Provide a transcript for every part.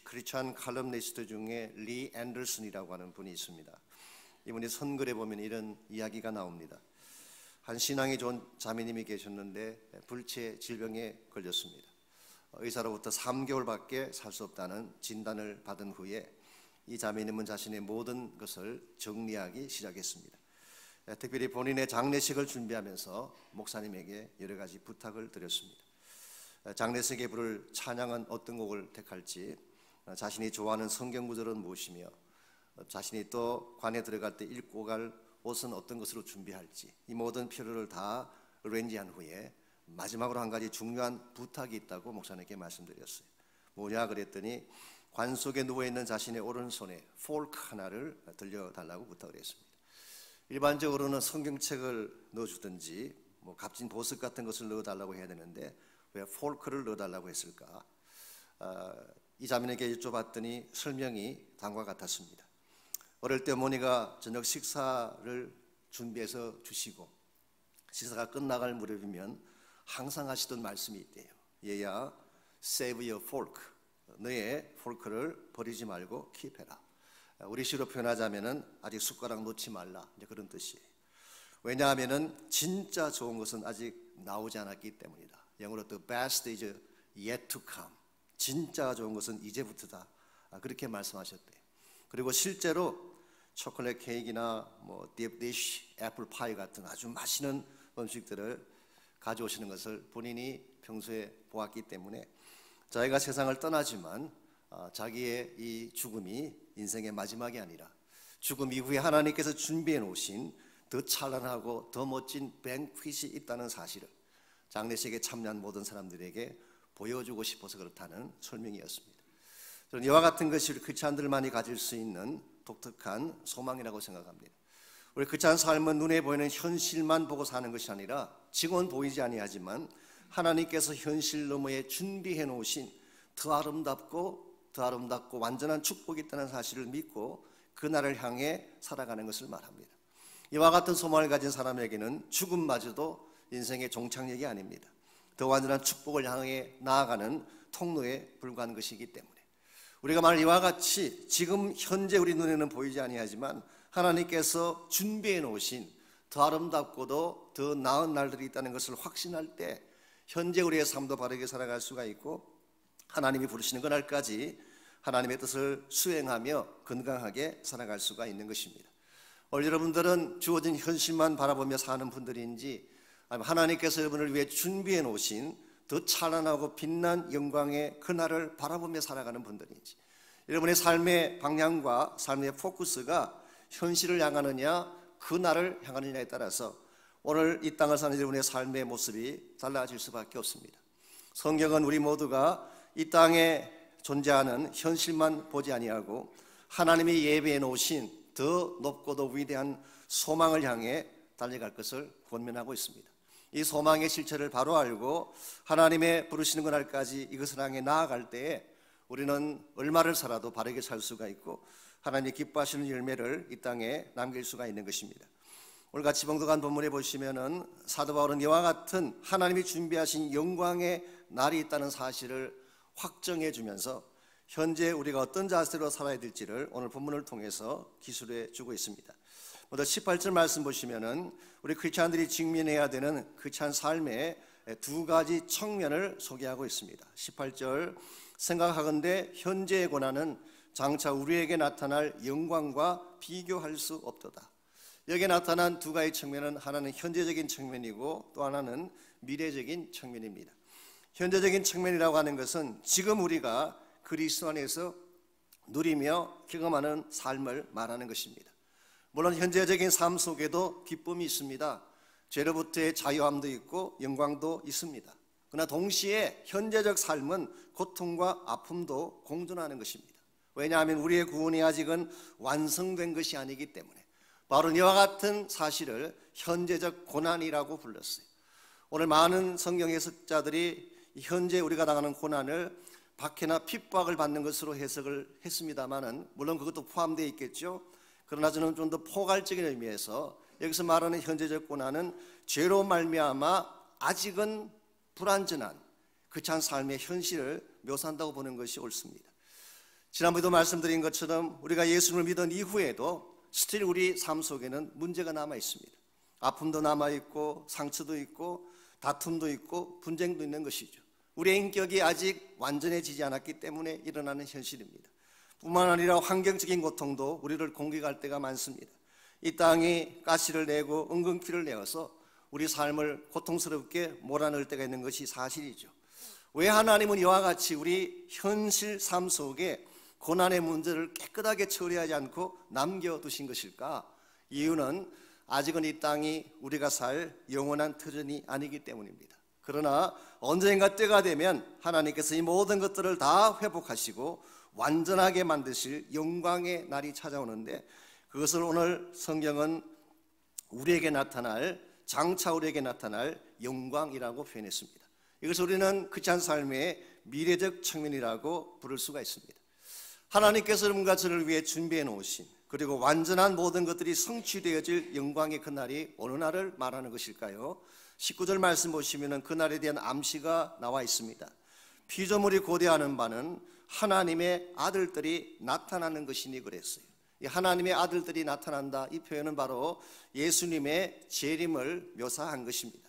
크리스찬 칼럼니스트 중에 리 앤더슨이라고 하는 분이 있습니다. 이분이 선글에 보면 이런 이야기가 나옵니다. 한 신앙이 좋은 자매님이 계셨는데 불치의 질병에 걸렸습니다. 의사로부터 3개월밖에 살 수 없다는 진단을 받은 후에 이 자매님은 자신의 모든 것을 정리하기 시작했습니다. 특별히 본인의 장례식을 준비하면서 목사님에게 여러 가지 부탁을 드렸습니다. 장례식에 부를 찬양은 어떤 곡을 택할지, 자신이 좋아하는 성경 구절은 무엇이며, 자신이 또 관에 들어갈 때 입고 갈 옷은 어떤 것으로 준비할지, 이 모든 필요를 다 어레인지한 후에 마지막으로 한 가지 중요한 부탁이 있다고 목사님께 말씀드렸어요. 뭐냐 그랬더니 관 속에 누워있는 자신의 오른손에 폴크 하나를 들려달라고 부탁을 했습니다. 일반적으로는 성경책을 넣어주든지 값진 보석 같은 것을 넣어달라고 해야 되는데 왜 폴크를 넣어달라고 했을까? 이 자매에게 여쭤봤더니 설명이 다음과 같았습니다. 어릴 때 어머니가 저녁 식사를 준비해서 주시고 식사가 끝나갈 무렵이면 항상 하시던 말씀이 있대요. 얘야, save your fork. 너의 폴크를 버리지 말고 킵해라. 우리식으로 표현하자면은 아직 숟가락 놓지 말라, 이제 그런 뜻이에요. 왜냐하면은 진짜 좋은 것은 아직 나오지 않았기 때문이다. 영어로 the best is yet to come. 진짜 좋은 것은 이제부터다. 그렇게 말씀하셨대요. 그리고 실제로 초콜릿 케이크나 딥디쉬, 애플 파이 같은 아주 맛있는 음식들을 가져오시는 것을 본인이 평소에 보았기 때문에 자기가 세상을 떠나지만 자기의 이 죽음이 인생의 마지막이 아니라 죽음 이후에 하나님께서 준비해 놓으신 더 찬란하고 더 멋진 뱅퀴시 있다는 사실을 장례식에 참여한 모든 사람들에게 보여주고 싶어서 그렇다는 설명이었습니다. 저는 이와 같은 것이 우리 크리스찬들만이 가질 수 있는 독특한 소망이라고 생각합니다. 우리 크리스찬 삶은 눈에 보이는 현실만 보고 사는 것이 아니라 지금은 보이지 아니하지만 하나님께서 현실 너머에 준비해 놓으신 더 아름답고 완전한 축복이 있다는 사실을 믿고 그날을 향해 살아가는 것을 말합니다. 이와 같은 소망을 가진 사람에게는 죽음마저도 인생의 종착역이 아닙니다. 더 완전한 축복을 향해 나아가는 통로에 불과한 것이기 때문에 우리가 만일 이와 같이 지금 현재 우리 눈에는 보이지 아니하지만 하나님께서 준비해 놓으신 더 아름답고도 더 나은 날들이 있다는 것을 확신할 때 현재 우리의 삶도 바르게 살아갈 수가 있고 하나님이 부르시는 그날까지 하나님의 뜻을 수행하며 건강하게 살아갈 수가 있는 것입니다. 오늘 여러분들은 주어진 현실만 바라보며 사는 분들인지 아니면 하나님께서 여러분을 위해 준비해 놓으신 더 찬란하고 빛난 영광의 그날을 바라보며 살아가는 분들인지, 여러분의 삶의 방향과 삶의 포커스가 현실을 향하느냐 그날을 향하느냐에 따라서 오늘 이 땅을 사는 여러분의 삶의 모습이 달라질 수밖에 없습니다. 성경은 우리 모두가 이 땅에 존재하는 현실만 보지 아니하고 하나님이 예비해 놓으신 더 높고도 위대한 소망을 향해 달려갈 것을 권면하고 있습니다. 이 소망의 실체를 바로 알고 하나님의 부르시는 그날까지 이것을 향해 나아갈 때에 우리는 얼마를 살아도 바르게 살 수가 있고 하나님이 기뻐하시는 열매를 이 땅에 남길 수가 있는 것입니다. 오늘 같이 봉독한 본문에 보시면은 사도 바울은 이와 같은 하나님이 준비하신 영광의 날이 있다는 사실을 확정해 주면서 현재 우리가 어떤 자세로 살아야 될지를 오늘 본문을 통해서 기술해 주고 있습니다. 먼저 18절 말씀 보시면은 우리 크리스찬들이 직면해야 되는 크리스찬 삶의 두 가지 측면을 소개하고 있습니다. 18절, 생각하건대 현재의 고난은 장차 우리에게 나타날 영광과 비교할 수 없도다. 여기에 나타난 두 가지 측면은 하나는 현재적인 측면이고 또 하나는 미래적인 측면입니다. 현재적인 측면이라고 하는 것은 지금 우리가 그리스도 안에서 누리며 경험하는 삶을 말하는 것입니다. 물론 현재적인 삶 속에도 기쁨이 있습니다. 죄로부터의 자유함도 있고 영광도 있습니다. 그러나 동시에 현재적 삶은 고통과 아픔도 공존하는 것입니다. 왜냐하면 우리의 구원이 아직은 완성된 것이 아니기 때문에 바로 이와 같은 사실을 현재적 고난이라고 불렀어요. 오늘 많은 성경 해석자들이 현재 우리가 당하는 고난을 박해나 핍박을 받는 것으로 해석을 했습니다마는 물론 그것도 포함되어 있겠죠. 그러나 저는 좀 더 포괄적인 의미에서 여기서 말하는 현재적 고난은 죄로 말미암아 아직은 불완전한 그찬 삶의 현실을 묘사한다고 보는 것이 옳습니다. 지난번에도 말씀드린 것처럼 우리가 예수를 믿은 이후에도 스틸 우리 삶 속에는 문제가 남아 있습니다. 아픔도 남아 있고 상처도 있고 다툼도 있고 분쟁도 있는 것이죠. 우리의 인격이 아직 완전해지지 않았기 때문에 일어나는 현실입니다. 뿐만 아니라 환경적인 고통도 우리를 공격할 때가 많습니다. 이 땅이 가시를 내고 은근키를 내어서 우리 삶을 고통스럽게 몰아넣을 때가 있는 것이 사실이죠. 왜 하나님은 이와 같이 우리 현실 삶 속에 고난의 문제를 깨끗하게 처리하지 않고 남겨두신 것일까? 이유는 아직은 이 땅이 우리가 살 영원한 터전이 아니기 때문입니다. 그러나 언젠가 때가 되면 하나님께서 이 모든 것들을 다 회복하시고 완전하게 만드실 영광의 날이 찾아오는데, 그것을 오늘 성경은 우리에게 나타날, 장차 우리에게 나타날 영광이라고 표현했습니다. 이것을 우리는 크리스찬 삶의 미래적 측면이라고 부를 수가 있습니다. 하나님께서 여러분과 저를 위해 준비해 놓으신, 그리고 완전한 모든 것들이 성취되어질 영광의 그날이 어느 날을 말하는 것일까요? 19절 말씀 보시면 그날에 대한 암시가 나와 있습니다. 피조물이 고대하는 바는 하나님의 아들들이 나타나는 것이니 그랬어요. 이 하나님의 아들들이 나타난다, 이 표현은 바로 예수님의 재림을 묘사한 것입니다.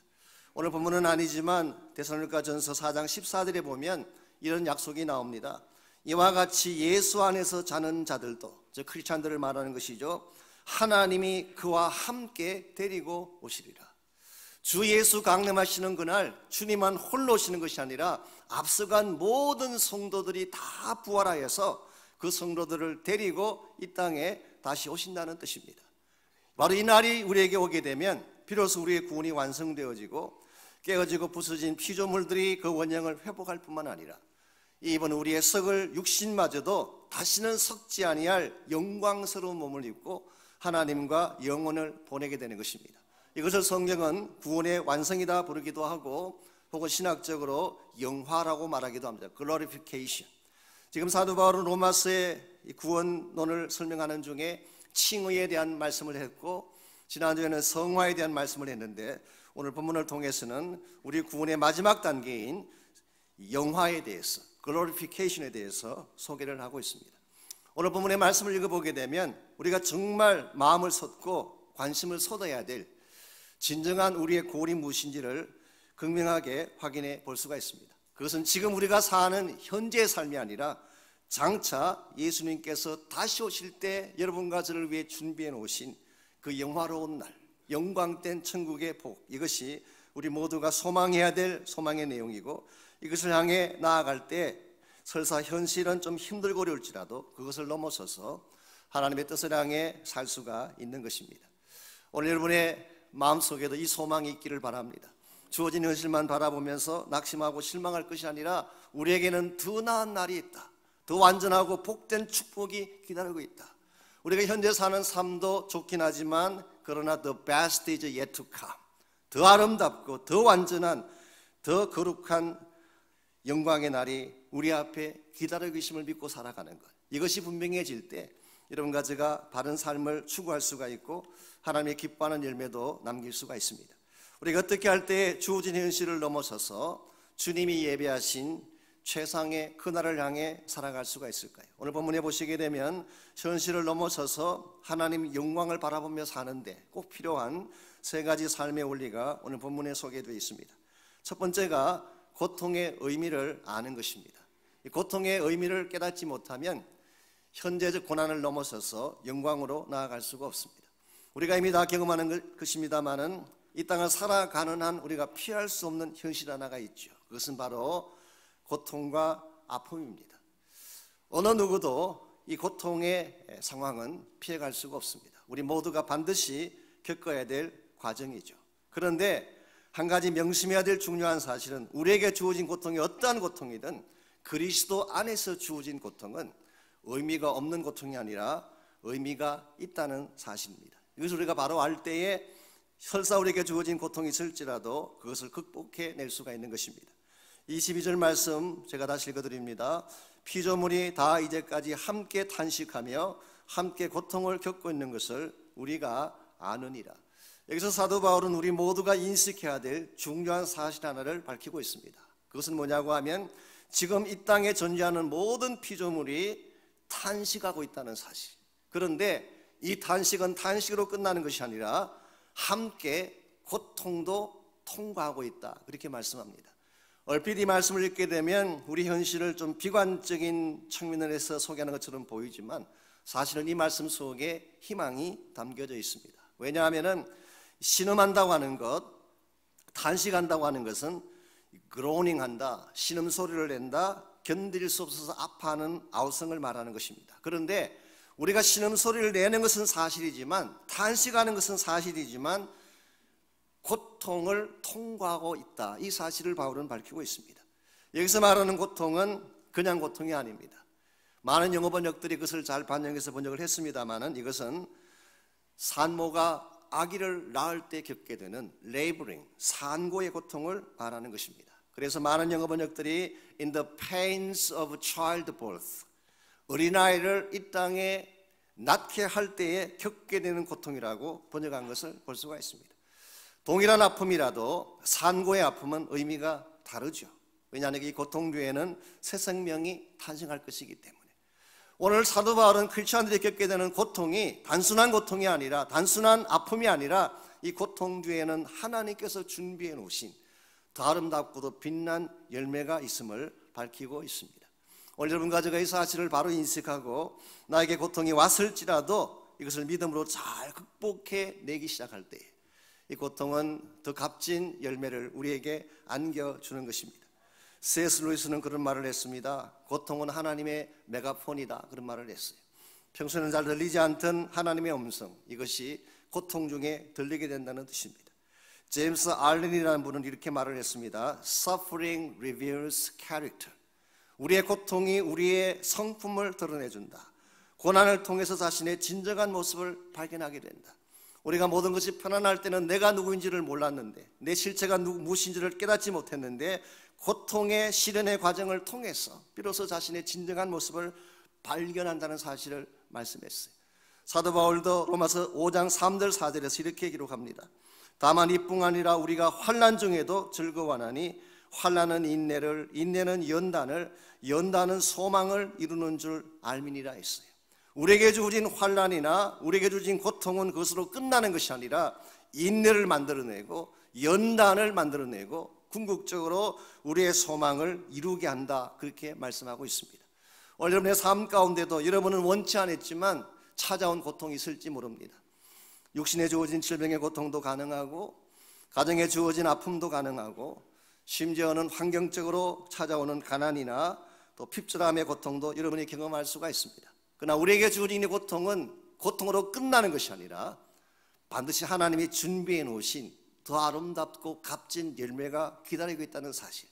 오늘 본문은 아니지만 데살로니가전서 4장 14절에 보면 이런 약속이 나옵니다. 이와 같이 예수 안에서 자는 자들도, 즉 크리스찬들을 말하는 것이죠, 하나님이 그와 함께 데리고 오시리라. 주 예수 강림하시는 그날 주님만 홀로 오시는 것이 아니라 앞서간 모든 성도들이 다 부활하여서 그 성도들을 데리고 이 땅에 다시 오신다는 뜻입니다. 바로 이 날이 우리에게 오게 되면 비로소 우리의 구원이 완성되어지고 깨어지고 부서진 피조물들이 그 원형을 회복할 뿐만 아니라 이번 우리의 썩을 육신마저도 다시는 썩지 아니할 영광스러운 몸을 입고 하나님과 영혼을 보내게 되는 것입니다. 이것을 성경은 구원의 완성이다 부르기도 하고, 혹은 신학적으로 영화라고 말하기도 합니다. Glorification. 지금 사도 바울은 로마서의 구원론을 설명하는 중에 칭의에 대한 말씀을 했고, 지난주에는 성화에 대한 말씀을 했는데, 오늘 본문을 통해서는 우리 구원의 마지막 단계인 영화에 대해서, Glorification에 대해서 소개를 하고 있습니다. 오늘 본문의 말씀을 읽어보게 되면 우리가 정말 마음을 쏟고 관심을 쏟아야 될 진정한 우리의 구원이 무엇인지를 극명하게 확인해 볼 수가 있습니다. 그것은 지금 우리가 사는 현재의 삶이 아니라 장차 예수님께서 다시 오실 때 여러분과 저를 위해 준비해 놓으신 그 영화로운 날, 영광된 천국의 복, 이것이 우리 모두가 소망해야 될 소망의 내용이고, 이것을 향해 나아갈 때 설사 현실은 좀 힘들고 어려울지라도 그것을 넘어서서 하나님의 뜻을 향해 살 수가 있는 것입니다. 오늘 여러분의 마음속에도 이 소망이 있기를 바랍니다. 주어진 현실만 바라보면서 낙심하고 실망할 것이 아니라 우리에게는 더 나은 날이 있다, 더 완전하고 복된 축복이 기다리고 있다. 우리가 현재 사는 삶도 좋긴 하지만 그러나 the best is yet to come, 더 아름답고 더 완전한, 더 거룩한 영광의 날이 우리 앞에 기다리고 계심을 믿고 살아가는 것, 이것이 분명해질 때 여러분과 제가 바른 삶을 추구할 수가 있고 하나님의 기뻐하는 열매도 남길 수가 있습니다. 우리가 어떻게 할 때 주어진 현실을 넘어서서 주님이 예배하신 최상의 그날을 향해 살아갈 수가 있을까요? 오늘 본문에 보시게 되면 현실을 넘어서서 하나님 영광을 바라보며 사는데 꼭 필요한 세 가지 삶의 원리가 오늘 본문에 소개되어 있습니다. 첫 번째가 고통의 의미를 아는 것입니다. 이 고통의 의미를 깨닫지 못하면 현재적 고난을 넘어서서 영광으로 나아갈 수가 없습니다. 우리가 이미 다 경험하는 것입니다만은 이 땅을 살아가는 한 우리가 피할 수 없는 현실 하나가 있죠. 그것은 바로 고통과 아픔입니다. 어느 누구도 이 고통의 상황은 피해갈 수가 없습니다. 우리 모두가 반드시 겪어야 될 과정이죠. 그런데 한 가지 명심해야 될 중요한 사실은 우리에게 주어진 고통이 어떠한 고통이든 그리스도 안에서 주어진 고통은 의미가 없는 고통이 아니라 의미가 있다는 사실입니다. 이것을 우리가 바로 알 때에 설사 우리에게 주어진 고통이 있을지라도 그것을 극복해낼 수가 있는 것입니다. 22절 말씀 제가 다시 읽어드립니다. 피조물이 다 이제까지 함께 탄식하며 함께 고통을 겪고 있는 것을 우리가 아느니라. 여기서 사도 바울은 우리 모두가 인식해야 될 중요한 사실 하나를 밝히고 있습니다. 그것은 뭐냐고 하면 지금 이 땅에 존재하는 모든 피조물이 탄식하고 있다는 사실. 그런데 이 탄식은 탄식으로 끝나는 것이 아니라 함께 고통도 통과하고 있다, 그렇게 말씀합니다. 얼핏 이 말씀을 읽게 되면 우리 현실을 좀 비관적인 측면에서 소개하는 것처럼 보이지만 사실은 이 말씀 속에 희망이 담겨져 있습니다. 왜냐하면 신음한다고 하는 것, 탄식한다고 하는 것은 그로닝한다, 신음소리를 낸다, 견딜 수 없어서 아파하는 아우성을 말하는 것입니다. 그런데 우리가 신음소리를 내는 것은 사실이지만, 탄식하는 것은 사실이지만 고통을 통과하고 있다, 이 사실을 바울은 밝히고 있습니다. 여기서 말하는 고통은 그냥 고통이 아닙니다. 많은 영어 번역들이 그것을 잘 반영해서 번역을 했습니다만 이것은 산모가 아기를 낳을 때 겪게 되는 레이버링, 산고의 고통을 말하는 것입니다. 그래서 많은 영어 번역들이 in the pains of childbirth, 어린아이를 이 땅에 낳게 할 때에 겪게 되는 고통이라고 번역한 것을 볼 수가 있습니다. 동일한 아픔이라도 산고의 아픔은 의미가 다르죠. 왜냐하면 이 고통 뒤에는 새 생명이 탄생할 것이기 때문에. 오늘 사도 바울은 크리스천들이 겪게 되는 고통이 단순한 고통이 아니라, 단순한 아픔이 아니라 이 고통 뒤에는 하나님께서 준비해 놓으신 더 아름답고도 빛난 열매가 있음을 밝히고 있습니다. 오늘 여러분과 제가 이 사실을 바로 인식하고 나에게 고통이 왔을지라도 이것을 믿음으로 잘 극복해 내기 시작할 때 이 고통은 더 값진 열매를 우리에게 안겨주는 것입니다. C.S. 루이스는 그런 말을 했습니다. 고통은 하나님의 메가폰이다, 그런 말을 했어요. 평소에는 잘 들리지 않던 하나님의 음성, 이것이 고통 중에 들리게 된다는 뜻입니다. 제임스 알렌이라는 분은 이렇게 말을 했습니다. Suffering reveals character. 우리의 고통이 우리의 성품을 드러내준다. 고난을 통해서 자신의 진정한 모습을 발견하게 된다. 우리가 모든 것이 편안할 때는 내가 누구인지를 몰랐는데, 내 실체가 무엇인지를 깨닫지 못했는데 고통의 시련의 과정을 통해서 비로소 자신의 진정한 모습을 발견한다는 사실을 말씀했어요. 사도 바울도 로마서 5장 3절 4절에서 이렇게 기록합니다. 다만 이뿐 아니라 우리가 환난 중에도 즐거워하나니 환난은 인내를, 인내는 연단을, 연단은 소망을 이루는 줄 알미니라 했어요. 우리에게 주어진 환난이나 우리에게 주어진 고통은 그것으로 끝나는 것이 아니라 인내를 만들어내고 연단을 만들어내고 궁극적으로 우리의 소망을 이루게 한다, 그렇게 말씀하고 있습니다. 오늘 여러분의 삶 가운데도 여러분은 원치 않았지만 찾아온 고통이 있을지 모릅니다. 육신에 주어진 질병의 고통도 가능하고, 가정에 주어진 아픔도 가능하고, 심지어는 환경적으로 찾아오는 가난이나 또 핍절함의 고통도 여러분이 경험할 수가 있습니다. 그러나 우리에게 주어진 이 고통은 고통으로 끝나는 것이 아니라 반드시 하나님이 준비해 놓으신 더 아름답고 값진 열매가 기다리고 있다는 사실,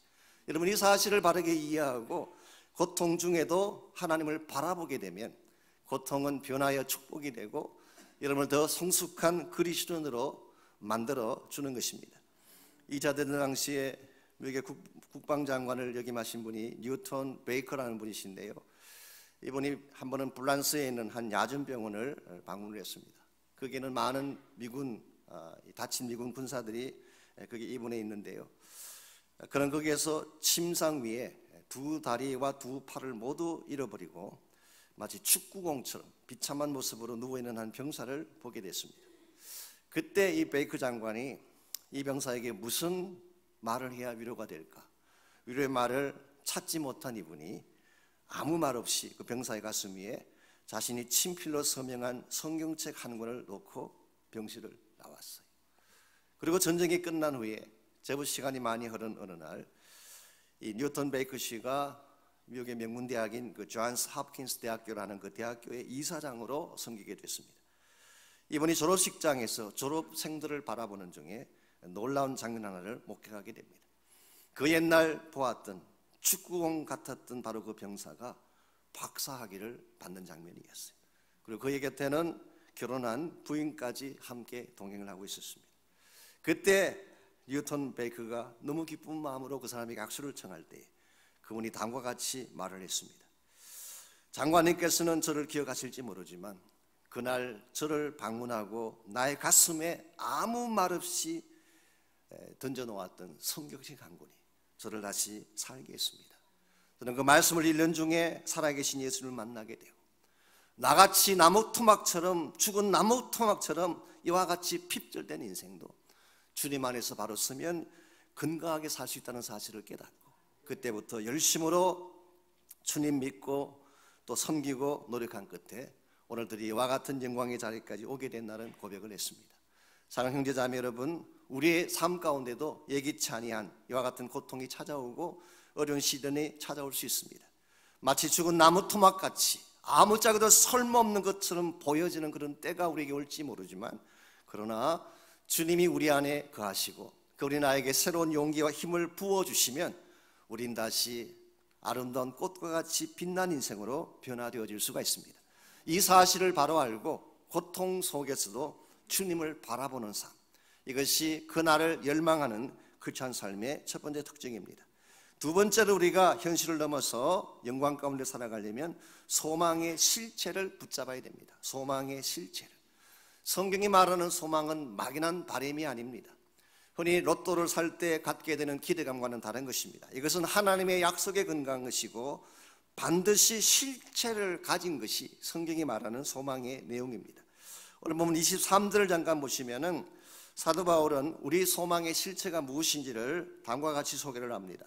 여러분 이 사실을 바르게 이해하고 고통 중에도 하나님을 바라보게 되면 고통은 변화여 축복이 되고 여러분을 더 성숙한 그리스도인으로 만들어 주는 것입니다. 이 자되던 당시에 미국의 국방장관을 역임하신 분이 뉴턴 베이커라는 분이신데요, 이분이 한 번은 불란스에 있는 한 야전병원을 방문을 했습니다. 거기에는 많은 다친 미군 군사들이 거기 입원해 있는데요, 그는 거기에서 침상 위에 두 다리와 두 팔을 모두 잃어버리고 마치 축구공처럼 비참한 모습으로 누워있는 한 병사를 보게 됐습니다. 그때 이 베이커 장관이 이 병사에게 무슨 말을 해야 위로가 될까, 위로의 말을 찾지 못한 이분이 아무 말 없이 그 병사의 가슴 위에 자신이 친필로 서명한 성경책 한 권을 놓고 병실을 나왔어요. 그리고 전쟁이 끝난 후에 제법 시간이 많이 흐른 어느 날 이 뉴턴 베이커 씨가 미국의 명문대학인 그 존스 홉킨스 대학교라는 그 대학교의 이사장으로 섬기게 됐습니다. 이분이 졸업식장에서 졸업생들을 바라보는 중에 놀라운 장면 하나를 목격하게 됩니다. 그 옛날 보았던 축구공 같았던 바로 그 병사가 박사학위를 받는 장면이었어요. 그리고 그의 곁에는 결혼한 부인까지 함께 동행을 하고 있었습니다. 그때 뉴턴 베이커가 너무 기쁜 마음으로 그 사람에게 악수를 청할 때 그분이 다음과 같이 말을 했습니다. 장관님께서는 저를 기억하실지 모르지만 그날 저를 방문하고 나의 가슴에 아무 말 없이 던져놓았던 성경책 한 권이 저를 다시 살게 했습니다. 저는 그 말씀을 읽는 중에 살아계신 예수를 만나게 되고 나같이 나무 토막처럼, 죽은 나무 토막처럼 이와 같이 핍절된 인생도 주님 안에서 바로 서면 건강하게 살 수 있다는 사실을 깨닫고, 그때부터 열심으로 주님 믿고 또 섬기고 노력한 끝에 오늘들이 이와 같은 영광의 자리까지 오게 된 날은 고백을 했습니다. 사랑하는 형제자매 여러분, 우리의 삶 가운데도 예기치 아니한 이와 같은 고통이 찾아오고 어려운 시련이 찾아올 수 있습니다. 마치 죽은 나무 토막같이 아무짝에도 설모없는 것처럼 보여지는 그런 때가 우리에게 올지 모르지만, 그러나 주님이 우리 안에 거하시고 그 우리 나에게 새로운 용기와 힘을 부어주시면 우린 다시 아름다운 꽃과 같이 빛난 인생으로 변화되어질 수가 있습니다. 이 사실을 바로 알고 고통 속에서도 주님을 바라보는 삶, 이것이 그날을 열망하는 크리스찬 삶의 첫 번째 특징입니다. 두 번째로 우리가 현실을 넘어서 영광 가운데 살아가려면 소망의 실체를 붙잡아야 됩니다. 소망의 실체를. 성경이 말하는 소망은 막연한 바람이 아닙니다. 흔히 로또를 살 때 갖게 되는 기대감과는 다른 것입니다. 이것은 하나님의 약속에 근거한 것이고 반드시 실체를 가진 것이 성경이 말하는 소망의 내용입니다. 오늘 보면 23절을 잠깐 보시면은 사도 바울은 우리 소망의 실체가 무엇인지를 다음과 같이 소개를 합니다.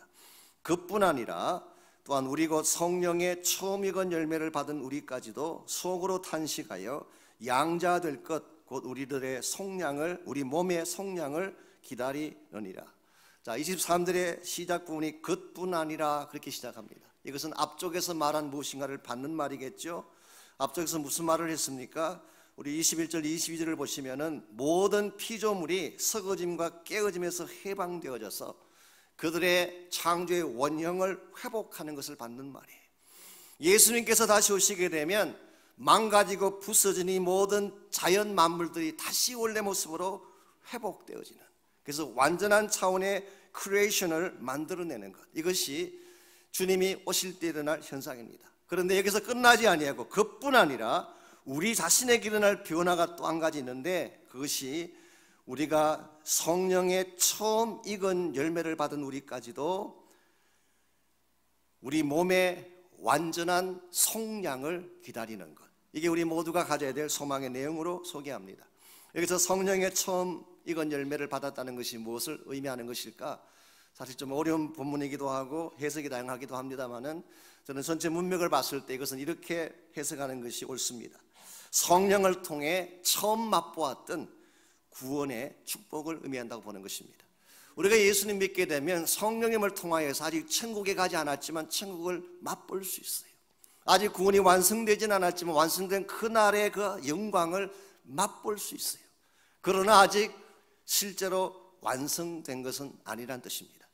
그뿐 아니라 또한 우리 곧 성령의 처음 익은 열매를 받은 우리까지도 속으로 탄식하여 양자 될 것 곧 우리들의 속량을, 우리 몸의 속량을 기다리느니라. 자, 23절의 시작 부분이 그뿐 아니라 그렇게 시작합니다. 이것은 앞쪽에서 말한 무엇인가를 받는 말이겠죠. 앞쪽에서 무슨 말을 했습니까? 우리 21절 22절을 보시면은 모든 피조물이 썩어짐과 깨어짐에서 해방되어져서 그들의 창조의 원형을 회복하는 것을 받는 말이에요. 예수님께서 다시 오시게 되면 망가지고 부서진 이 모든 자연 만물들이 다시 원래 모습으로 회복되어지는, 그래서 완전한 차원의 크리에이션을 만들어내는 것, 이것이 주님이 오실 때 일어날 현상입니다. 그런데 여기서 끝나지 아니하고 그뿐 아니라 우리 자신에게 일어날 변화가 또 한 가지 있는데, 그것이 우리가 성령의 처음 익은 열매를 받은 우리까지도 우리 몸의 완전한 속량을 기다리는 것, 이게 우리 모두가 가져야 될 소망의 내용으로 소개합니다. 여기서 성령의 처음 익은 열매를 받았다는 것이 무엇을 의미하는 것일까? 사실 좀 어려운 본문이기도 하고 해석이 다양하기도 합니다만은 저는 전체 문맥을 봤을 때 이것은 이렇게 해석하는 것이 옳습니다. 성령을 통해 처음 맛보았던 구원의 축복을 의미한다고 보는 것입니다. 우리가 예수님 믿게 되면 성령님을 통하여서 아직 천국에 가지 않았지만 천국을 맛볼 수 있어요. 아직 구원이 완성되진 않았지만 완성된 그날의 그 영광을 맛볼 수 있어요. 그러나 아직 실제로 완성된 것은 아니란 뜻입니다.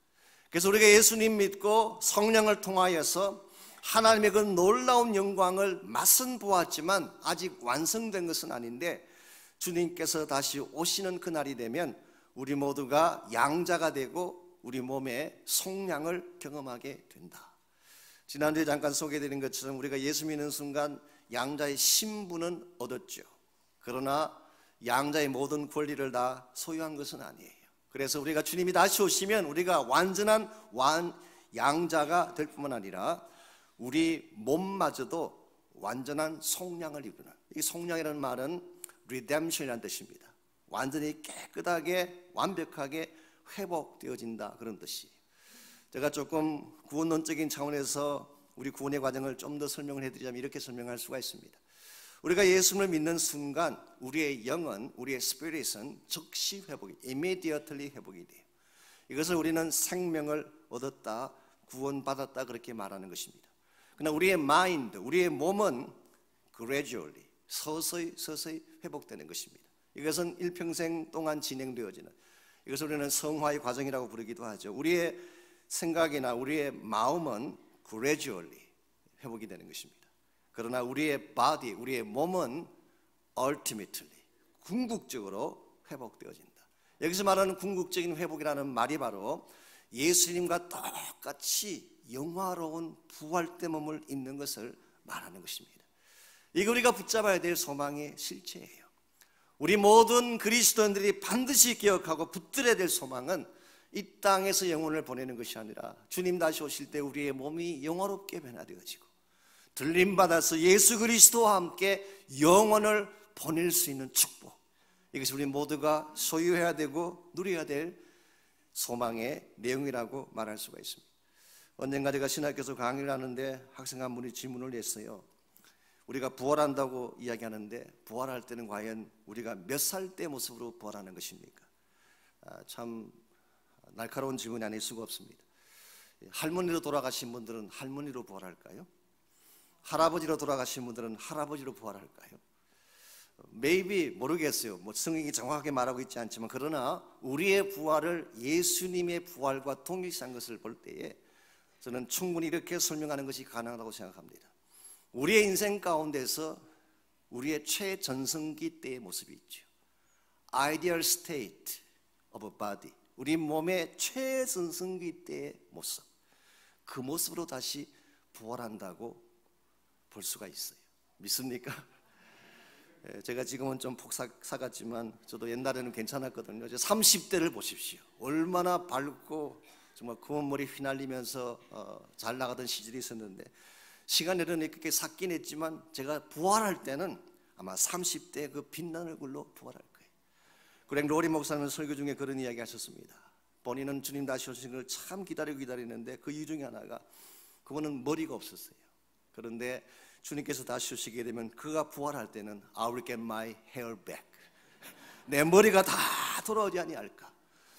그래서 우리가 예수님 믿고 성령을 통하여서 하나님의 그 놀라운 영광을 맛은 보았지만 아직 완성된 것은 아닌데, 주님께서 다시 오시는 그날이 되면 우리 모두가 양자가 되고 우리 몸의 속량을 경험하게 된다. 지난주에 잠깐 소개해드린 것처럼 우리가 예수 믿는 순간 양자의 신분은 얻었죠. 그러나 양자의 모든 권리를 다 소유한 것은 아니에요. 그래서 우리가 주님이 다시 오시면 우리가 완전한 양자가 될 뿐만 아니라 우리 몸마저도 완전한 속량을 이루는, 이 속량이라는 말은 redemption이라는 뜻입니다. 완전히 깨끗하게 완벽하게 회복되어진다, 그런 뜻이에요. 제가 조금 구원론적인 차원에서 우리 구원의 과정을 좀 더 설명을 해드리자면 이렇게 설명할 수가 있습니다. 우리가 예수를 믿는 순간 우리의 영은, 우리의 스피릿은 즉시 회복이, immediately 회복이 돼요. 이것을 우리는 생명을 얻었다, 구원받았다 그렇게 말하는 것입니다. 그러나 우리의 마인드, 우리의 몸은 gradually, 서서히 회복되는 것입니다. 이것은 일평생 동안 진행되어지는, 이것을 우리는 성화의 과정이라고 부르기도 하죠. 우리의 생각이나 우리의 마음은 gradually 회복이 되는 것입니다. 그러나 우리의 body, 우리의 몸은 ultimately, 궁극적으로 회복되어진다. 여기서 말하는 궁극적인 회복이라는 말이 바로 예수님과 똑같이 영화로운 부활된 몸을 입는 것을 말하는 것입니다. 이거 우리가 붙잡아야 될 소망의 실체예요. 우리 모든 그리스도인들이 반드시 기억하고 붙들어야 될 소망은 이 땅에서 영혼을 보내는 것이 아니라 주님 다시 오실 때 우리의 몸이 영화롭게 변화되어지고 들림받아서 예수 그리스도와 함께 영원을 보낼 수 있는 축복, 이것이 우리 모두가 소유해야 되고 누려야 될 소망의 내용이라고 말할 수가 있습니다. 언젠가 제가 신학교에서 강의를 하는데 학생 한 분이 질문을 냈어요. 우리가 부활한다고 이야기하는데 부활할 때는 과연 우리가 몇 살 때 모습으로 부활하는 것입니까? 참 날카로운 질문이 아닐 수가 없습니다. 할머니로 돌아가신 분들은 할머니로 부활할까요? 할아버지로 돌아가신 분들은 할아버지로 부활할까요? maybe 모르겠어요. 성경이 정확하게 말하고 있지 않지만, 그러나 우리의 부활을 예수님의 부활과 동일시한 것을 볼 때에 저는 충분히 이렇게 설명하는 것이 가능하다고 생각합니다. 우리의 인생 가운데서 우리의 최전성기 때의 모습이 있죠. Ideal state of a body, 우리 몸의 최전성기 때의 모습, 그 모습으로 다시 부활한다고 볼 수가 있어요. 믿습니까? 제가 지금은 좀 폭삭 같지만 저도 옛날에는 괜찮았거든요. 30대를 보십시오. 얼마나 밝고 정말 검은 머리 휘날리면서 잘 나가던 시절이 있었는데, 시간이 흐르니 그렇게 삭긴 했지만 제가 부활할 때는 아마 30대 그 빛난 얼굴로 부활할 거예요. 그랭 로리 목사는 설교 중에 그런 이야기 하셨습니다. 본인은 주님 다시 오시는 걸 참 기다리는데 그 이유 중에 하나가, 그분은 머리가 없었어요. 그런데 주님께서 다시 오시게 되면 그가 부활할 때는 I will get my hair back, 내 머리가 다 돌아오지 아니할까.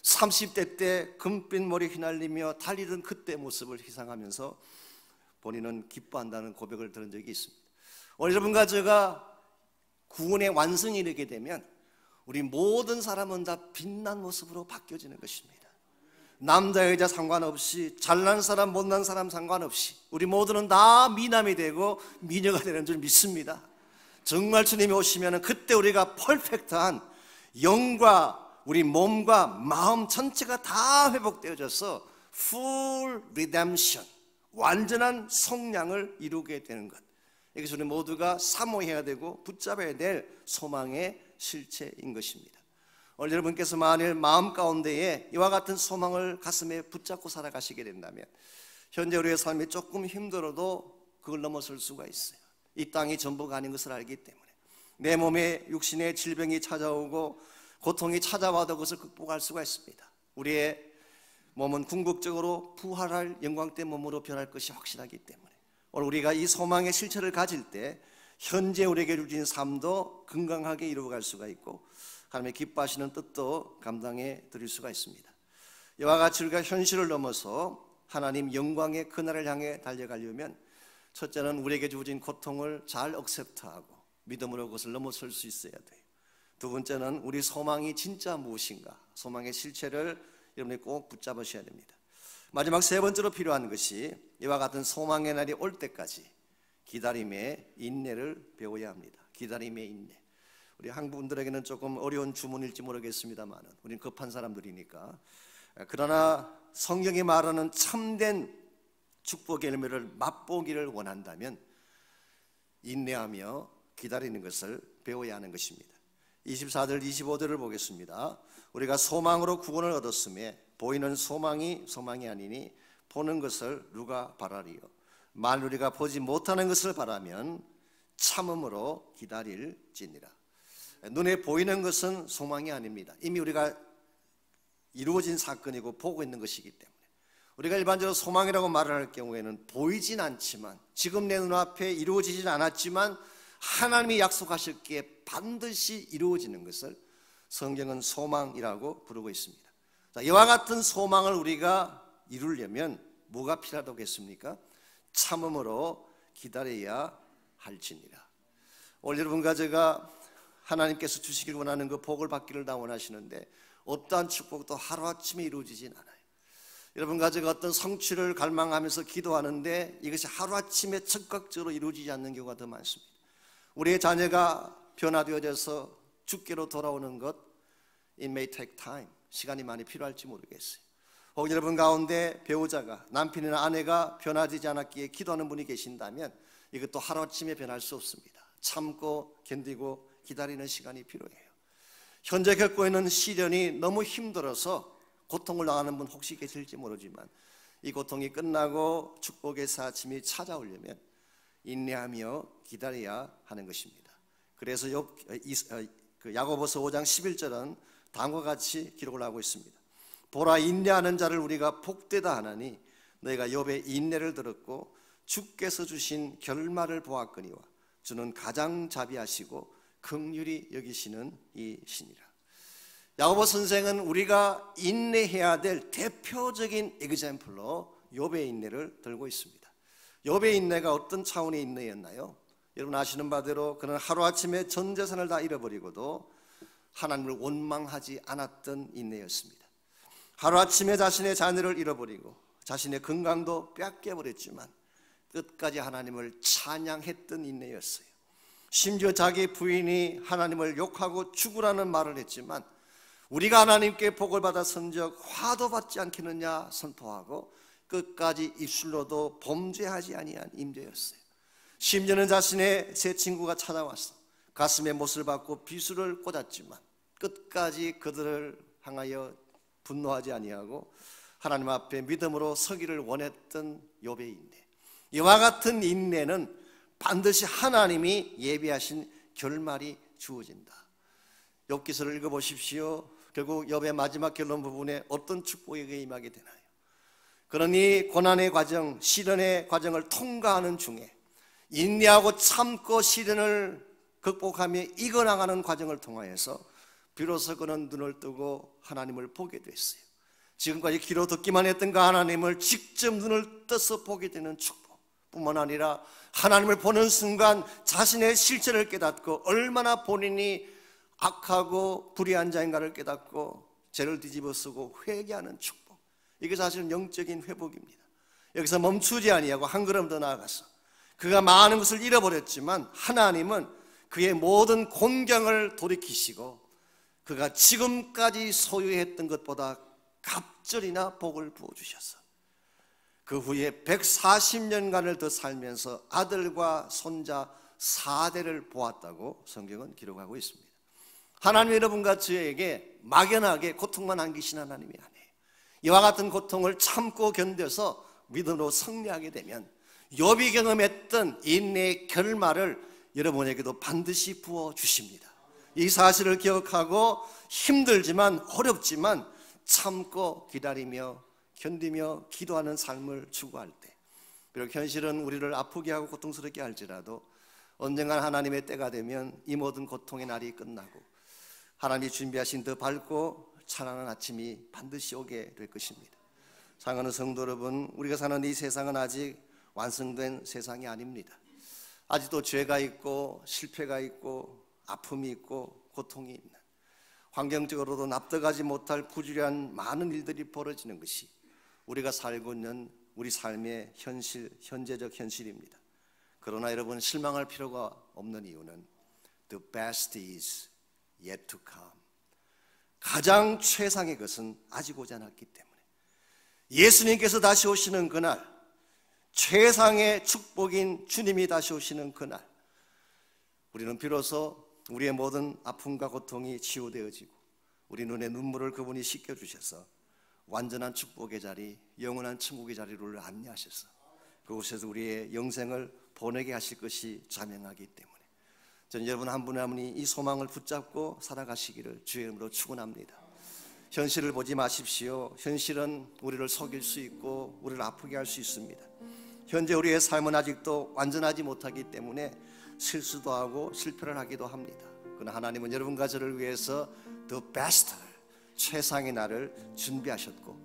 30대 때 금빛 머리 휘날리며 달리던 그때 모습을 희상하면서 본인은 기뻐한다는 고백을 들은 적이 있습니다. 오늘 여러분과 제가 구원의 완성이 이르게 되면 우리 모든 사람은 다 빛난 모습으로 바뀌어지는 것입니다. 남자 여자 상관없이, 잘난 사람 못난 사람 상관없이 우리 모두는 다 미남이 되고 미녀가 되는 줄 믿습니다. 정말 주님이 오시면 그때 우리가 퍼펙트한 영과 우리 몸과 마음 전체가 다 회복되어져서 full redemption, 완전한 속량을 이루게 되는 것, 이것이 우리 모두가 사모해야 되고 붙잡아야 될 소망의 실체인 것입니다. 오늘 여러분께서 만일 마음 가운데에 이와 같은 소망을 가슴에 붙잡고 살아가시게 된다면, 현재 우리의 삶이 조금 힘들어도 그걸 넘어설 수가 있어요. 이 땅이 전부가 아닌 것을 알기 때문에 내 몸에 육신의 질병이 찾아오고 고통이 찾아와도 그것을 극복할 수가 있습니다. 우리의 몸은 궁극적으로 부활할 영광된 몸으로 변할 것이 확실하기 때문에 오늘 우리가 이 소망의 실체를 가질 때 현재 우리에게 주신 삶도 건강하게 이루어갈 수가 있고 하나님의 기뻐하시는 뜻도 감당해 드릴 수가 있습니다. 이와 같이 우리가 현실을 넘어서 하나님 영광의 그날을 향해 달려가려면, 첫째는 우리에게 주어진 고통을 잘 억셉트하고 믿음으로 그것을 넘어설 수 있어야 돼요. 두 번째는 우리 소망이 진짜 무엇인가, 소망의 실체를 여러분이 꼭 붙잡으셔야 됩니다. 마지막 세 번째로 필요한 것이 이와 같은 소망의 날이 올 때까지 기다림의 인내를 배워야 합니다. 기다림의 인내. 우리 한국 분들에게는 조금 어려운 주문일지 모르겠습니다만 우리는 급한 사람들이니까, 그러나 성경이 말하는 참된 축복의 열매를 맛보기를 원한다면 인내하며 기다리는 것을 배워야 하는 것입니다. 24절 25절을 보겠습니다. 우리가 소망으로 구원을 얻었음에 보이는 소망이 소망이 아니니 보는 것을 누가 바라리요. 만일 우리가 보지 못하는 것을 바라면 참음으로 기다릴지니라. 눈에 보이는 것은 소망이 아닙니다. 이미 우리가 이루어진 사건이고 보고 있는 것이기 때문에, 우리가 일반적으로 소망이라고 말을 할 경우에는 보이진 않지만, 지금 내 눈앞에 이루어지진 않았지만 하나님이 약속하셨기에 반드시 이루어지는 것을 성경은 소망이라고 부르고 있습니다. 자, 이와 같은 소망을 우리가 이루려면 뭐가 필요하다고 했습니까? 참음으로 기다려야 할지니라. 오늘 여러분과 제가 하나님께서 주시길 원하는 그 복을 받기를 다 원하시는데 어떠한 축복도 하루아침에 이루어지진 않아요. 여러분과 제가 어떤 성취를 갈망하면서 기도하는데 이것이 하루아침에 즉각적으로 이루어지지 않는 경우가 더 많습니다. 우리의 자녀가 변화되어져서 주께로 돌아오는 것, it may take time, 시간이 많이 필요할지 모르겠어요. 혹은 여러분 가운데 배우자가, 남편이나 아내가 변화되지 않았기에 기도하는 분이 계신다면 이것도 하루아침에 변할 수 없습니다. 참고 견디고 기다리는 시간이 필요해요. 현재 겪고 있는 시련이 너무 힘들어서 고통을 당하는 분 혹시 계실지 모르지만 이 고통이 끝나고 축복의 아침이 찾아오려면 인내하며 기다려야 하는 것입니다. 그래서 야고보서 5장 11절은 다음과 같이 기록을 하고 있습니다. 보라, 인내하는 자를 우리가 복되다 하나니 너희가 욥의 인내를 들었고 주께서 주신 결말을 보았거니와 주는 가장 자비하시고 긍휼히 여기시는 이시니라. 야고보 선생은 우리가 인내해야 될 대표적인 example로 욥의 인내를 들고 있습니다. 욥의 인내가 어떤 차원의 인내였나요? 여러분 아시는 바대로 그는 하루아침에 전 재산을 다 잃어버리고도 하나님을 원망하지 않았던 인내였습니다. 하루아침에 자신의 자녀를 잃어버리고 자신의 건강도 뺏겨버렸지만 끝까지 하나님을 찬양했던 인내였어요. 심지어 자기 부인이 하나님을 욕하고 죽으라는 말을 했지만 우리가 하나님께 복을 받아 선적 화도 받지 않겠느냐 선포하고 끝까지 입술로도 범죄하지 아니한 임재였어요. 심지어는 자신의 세 친구가 찾아와서 가슴에 못을 박고 비수를 꽂았지만 끝까지 그들을 향하여 분노하지 아니하고 하나님 앞에 믿음으로 서기를 원했던 욥의 인내. 이와 같은 인내는 반드시 하나님이 예비하신 결말이 주어진다. 욥기서를 읽어보십시오. 결국 욥의 마지막 결론 부분에 어떤 축복에게 임하게 되나요? 그러니 고난의 과정, 시련의 과정을 통과하는 중에 인내하고 참고 시련을 극복하며 이겨나가는 과정을 통하여서 비로소 그는 눈을 뜨고 하나님을 보게 됐어요. 지금까지 귀로 듣기만 했던 그 하나님을 직접 눈을 떠서 보게 되는 축복 뿐만 아니라 하나님을 보는 순간 자신의 실체를 깨닫고 얼마나 본인이 악하고 불의한 자인가를 깨닫고 죄를 뒤집어쓰고 회개하는 축복. 이게 사실은 영적인 회복입니다. 여기서 멈추지 아니하고 한 걸음 더 나아가서 그가 많은 것을 잃어버렸지만 하나님은 그의 모든 곤경을 돌이키시고 그가 지금까지 소유했던 것보다 갑절이나 복을 부어주셔서 그 후에 140년간을 더 살면서 아들과 손자 4대를 보았다고 성경은 기록하고 있습니다. 하나님 여러분과 저에게 막연하게 고통만 안기신 하나님이 아니에요. 이와 같은 고통을 참고 견뎌서 믿음으로 승리하게 되면 욥이 경험했던 인내의 결말을 여러분에게도 반드시 부어주십니다. 이 사실을 기억하고 힘들지만 어렵지만 참고 기다리며 견디며 기도하는 삶을 추구할 때, 비록 현실은 우리를 아프게 하고 고통스럽게 할지라도 언젠가 하나님의 때가 되면 이 모든 고통의 날이 끝나고 하나님이 준비하신 더 밝고 찬란한 아침이 반드시 오게 될 것입니다. 사랑하는 성도 여러분, 우리가 사는 이 세상은 아직 완성된 세상이 아닙니다. 아직도 죄가 있고 실패가 있고 아픔이 있고 고통이 있는, 환경적으로도 납득하지 못할 부주의한 많은 일들이 벌어지는 것이 우리가 살고 있는 우리 삶의 현실, 현재적 현실입니다. 그러나 여러분, 실망할 필요가 없는 이유는 The best is yet to come. 가장 최상의 것은 아직 오지 않았기 때문에 예수님께서 다시 오시는 그날, 최상의 축복인 주님이 다시 오시는 그날, 우리는 비로소 우리의 모든 아픔과 고통이 치유되어지고 우리 눈에 눈물을 그분이 씻겨주셔서 완전한 축복의 자리, 영원한 천국의 자리를 안내하셔서 그곳에서 우리의 영생을 보내게 하실 것이 자명하기 때문에 저는 여러분 한 분 한 분이 이 소망을 붙잡고 살아가시기를 주의 이름으로 축원합니다. 현실을 보지 마십시오. 현실은 우리를 속일 수 있고 우리를 아프게 할 수 있습니다. 현재 우리의 삶은 아직도 완전하지 못하기 때문에 실수도 하고 실패를 하기도 합니다. 그러나 하나님은 여러분과 저를 위해서 The best, 최상의 날을 준비하셨고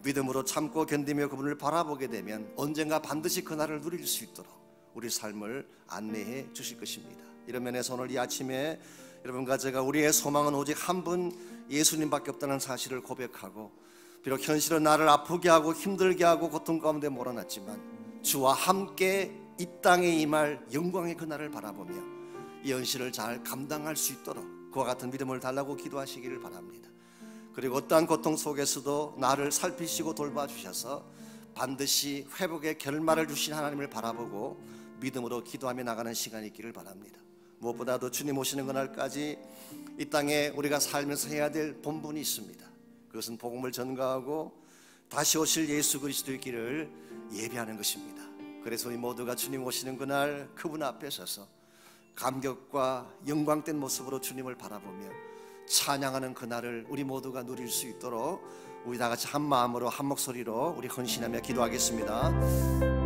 믿음으로 참고 견디며 그분을 바라보게 되면 언젠가 반드시 그 날을 누릴 수 있도록 우리 삶을 안내해 주실 것입니다. 이런 면에서 오늘 이 아침에 여러분과 제가 우리의 소망은 오직 한 분 예수님밖에 없다는 사실을 고백하고, 비록 현실은 나를 아프게 하고 힘들게 하고 고통 가운데 몰아놨지만 주와 함께 이 땅에 임할 영광의 그날을 바라보며 이 현실을 잘 감당할 수 있도록 그와 같은 믿음을 달라고 기도하시기를 바랍니다. 그리고 어떠한 고통 속에서도 나를 살피시고 돌봐주셔서 반드시 회복의 결말을 주신 하나님을 바라보고 믿음으로 기도하며 나가는 시간이 있기를 바랍니다. 무엇보다도 주님 오시는 그날까지 이 땅에 우리가 살면서 해야 될 본분이 있습니다. 그것은 복음을 전가하고 다시 오실 예수 그리스도의 길을 예비하는 것입니다. 그래서 우리 모두가 주님 오시는 그날 그분 앞에 서서 감격과 영광된 모습으로 주님을 바라보며 찬양하는 그날을 우리 모두가 누릴 수 있도록 우리 다 같이 한 마음으로 한 목소리로 우리 헌신하며 기도하겠습니다.